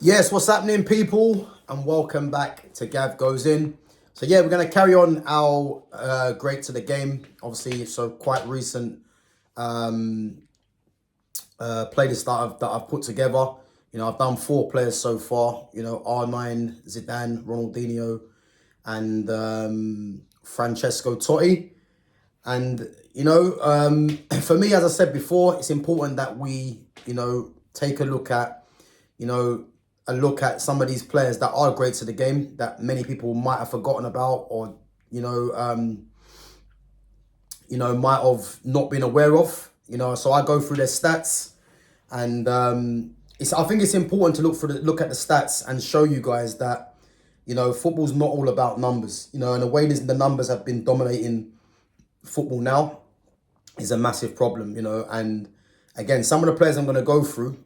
Yes, what's happening, people? And welcome back to GavGoesIn. So yeah, we're going to carry on our great to the game. Obviously, so quite recent playlist that I've put together. You know, I've done 4 players so far. You know, R9, Zidane, Ronaldinho, and Francesco Totti. And you know, for me, as I said before, it's important that we, take a look at, some of these players that are great to the game that many people might have forgotten about, or might have not been aware of. So I go through their stats, and I think it's important to look at the stats and show you guys that football's not all about numbers. And the way the numbers have been dominating football now is a massive problem. And again, some of the players I'm going to go through.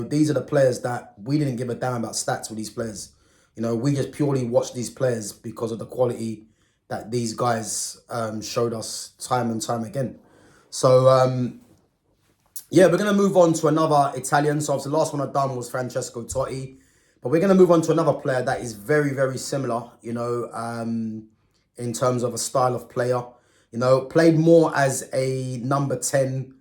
These are the players that we didn't give a damn about stats with these players. We just purely watched these players because of the quality that these guys showed us time and time again. So, yeah, we're going to move on to another Italian. So, obviously, the last one I've done was Francesco Totti. But we're going to move on to another player that is very, very similar, in terms of a style of player. Played more as a number 10,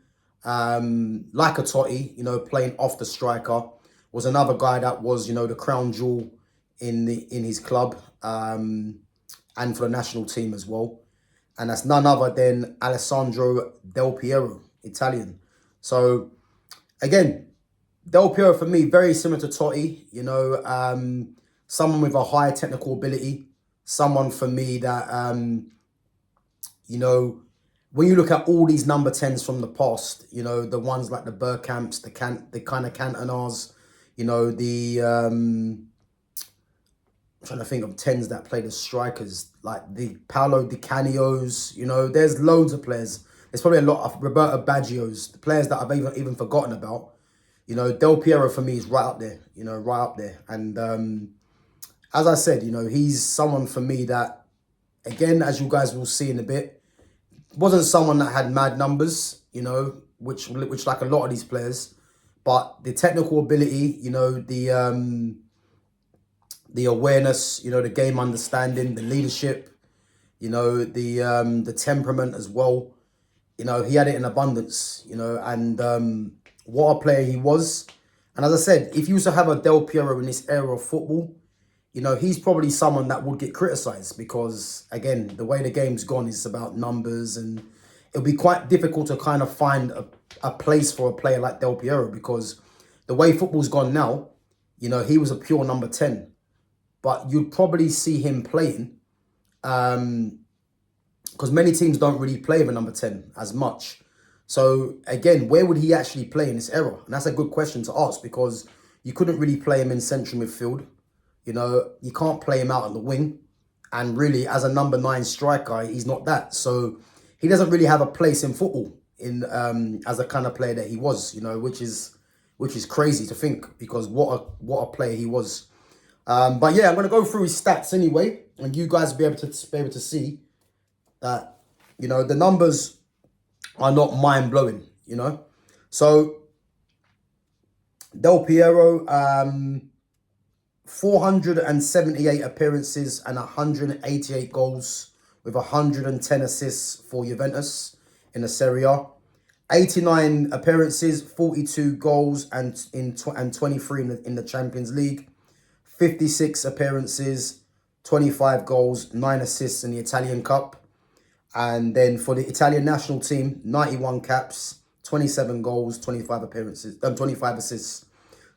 like a Totti, playing off the striker. Was another guy that was, the crown jewel in his club, and for the national team as well. And that's none other than Alessandro Del Piero, Italian. So again, Del Piero for me, very similar to Totti, someone with a high technical ability, someone for me that, when you look at all these number 10s from the past, the ones like the Bergkamps, the kind of Cantonars, I'm trying to think of 10s that played as strikers, like the Paolo Di Canios, there's loads of players. There's probably a lot of Roberto Baggios, the players that I've even forgotten about. Del Piero for me is right up there, right up there. And as I said, he's someone for me that, again, as you guys will see in a bit, wasn't someone that had mad numbers, which like a lot of these players, but the technical ability, the awareness, the game understanding, the leadership, the temperament as well. He had it in abundance, and what a player he was. And as I said, if you used to have a Del Piero in this era of football, he's probably someone that would get criticised because, again, the way the game's gone is about numbers, and it'll be quite difficult to kind of find a place for a player like Del Piero because the way football's gone now, he was a pure number 10. But you'd probably see him playing because many teams don't really play with a number 10 as much. So, again, where would he actually play in this era? And that's a good question to ask because you couldn't really play him in central midfield. You can't play him out on the wing. And really, as a number 9 striker, he's not that. So he doesn't really have a place in football in as a kind of player that he was, which is crazy to think because what a player he was. But yeah, I'm going to go through his stats anyway. And you guys will be able to see that, the numbers are not mind-blowing, So Del Piero, 478 appearances and 188 goals with 110 assists for Juventus in the Serie A. 89 appearances, 42 goals and 23 in the Champions League. 56 appearances, 25 goals, 9 assists in the Italian Cup. And then for the Italian national team, 91 caps, 27 goals, 25 appearances, 25 assists.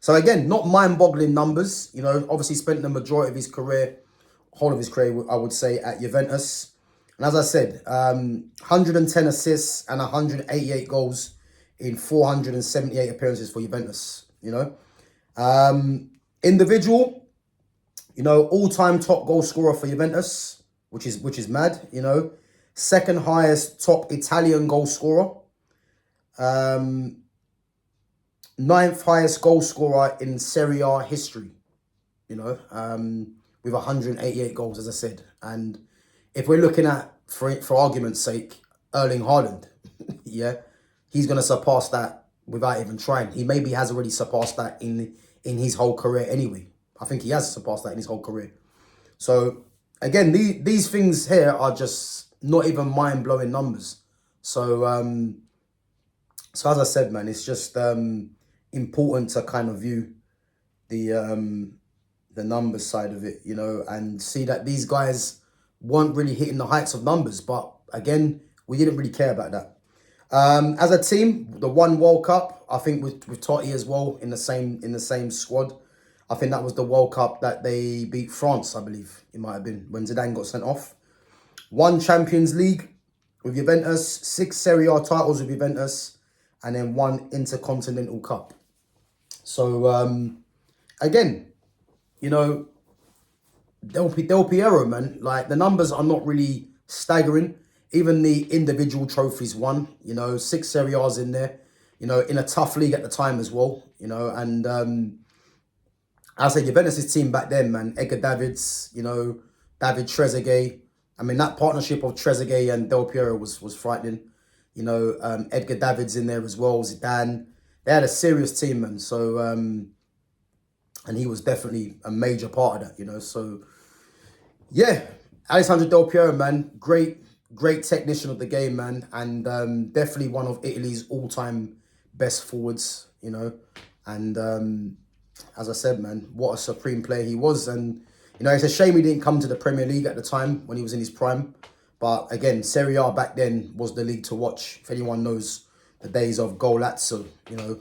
So again, not mind-boggling numbers. Obviously spent the majority of his career, whole of his career, I would say, at Juventus. And as I said, 110 assists and 188 goals in 478 appearances for Juventus. Individual, all-time top goal scorer for Juventus, which is mad. Second highest top Italian goal scorer. 9th highest goal scorer in Serie A history, with 188 goals, as I said. And if we're looking at, for argument's sake, Erling Haaland, yeah, he's going to surpass that without even trying. He maybe has already surpassed that in his whole career anyway. I think he has surpassed that in his whole career. So again, these things here are just not even mind-blowing numbers. So so as I said, man, it's just important to kind of view the numbers side of it, you know, and see that these guys weren't really hitting the heights of numbers. But again, we didn't really care about that. As a team, the one World Cup, I think with Totti as well in the same squad. I think that was the World Cup that they beat France, I believe it might have been, when Zidane got sent off. 1 Champions League with Juventus, 6 Serie A titles with Juventus, and then 1 Intercontinental Cup. So again, you know, Del Piero, man, like the numbers are not really staggering. Even the individual trophies won, you know, 6 Serie A's in there, you know, in a tough league at the time as well, you know, and I say Juventus' team back then, man, Edgar Davids, you know, David Trezeguet. I mean, that partnership of Trezeguet and Del Piero was frightening. You know, Edgar Davids in there as well, Zidane. They had a serious team, man. So, and he was definitely a major part of that, you know. So, yeah, Alessandro Del Piero, man, great technician of the game, man. And definitely one of Italy's all-time best forwards, you know. And as I said, man, what a supreme player he was. And, you know, it's a shame he didn't come to the Premier League at the time when he was in his prime. But again, Serie A back then was the league to watch. If anyone knows the days of Golazzo, you know,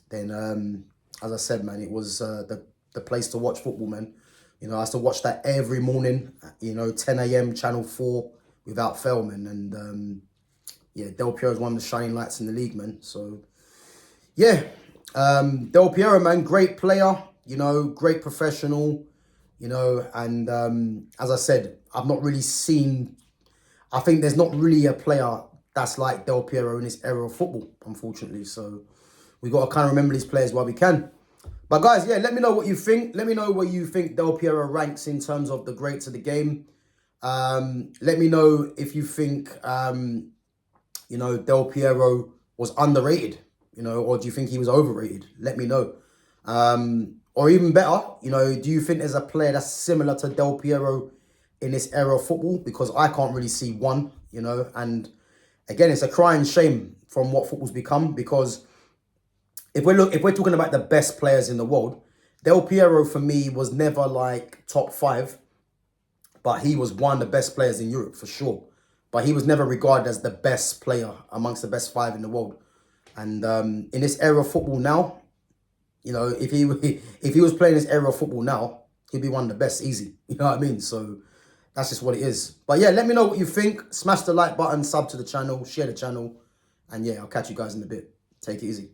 then, as I said, man, it was the place to watch football, man. You know, I used to watch that every morning, you know, 10 a.m, Channel 4 without fail, man. And, yeah, Del Piero is one of the shining lights in the league, man. So, yeah. Del Piero, man, great player, you know, great professional, you know, and as I said, I've not really seen, I think there's not really a player that's like Del Piero in this era of football, unfortunately. So we got to kind of remember these players while we can. But guys, yeah, let me know what you think. Let me know where you think Del Piero ranks in terms of the greats of the game. Let me know if you think, you know, Del Piero was underrated. You know, or do you think he was overrated? Let me know. Or even better, you know, do you think there's a player that's similar to Del Piero in this era of football? Because I can't really see one, you know. And again, it's a crying shame from what football's become. Because if we're talking about the best players in the world, Del Piero for me was never like top 5, but he was one of the best players in Europe for sure. But he was never regarded as the best player amongst the best 5 in the world. And in this era of football now, you know, if he was playing this era of football now, he'd be one of the best, easy. You know what I mean? So that's just what it is. But yeah, let me know what you think. Smash the like button, sub to the channel, share the channel. And yeah, I'll catch you guys in a bit. Take it easy.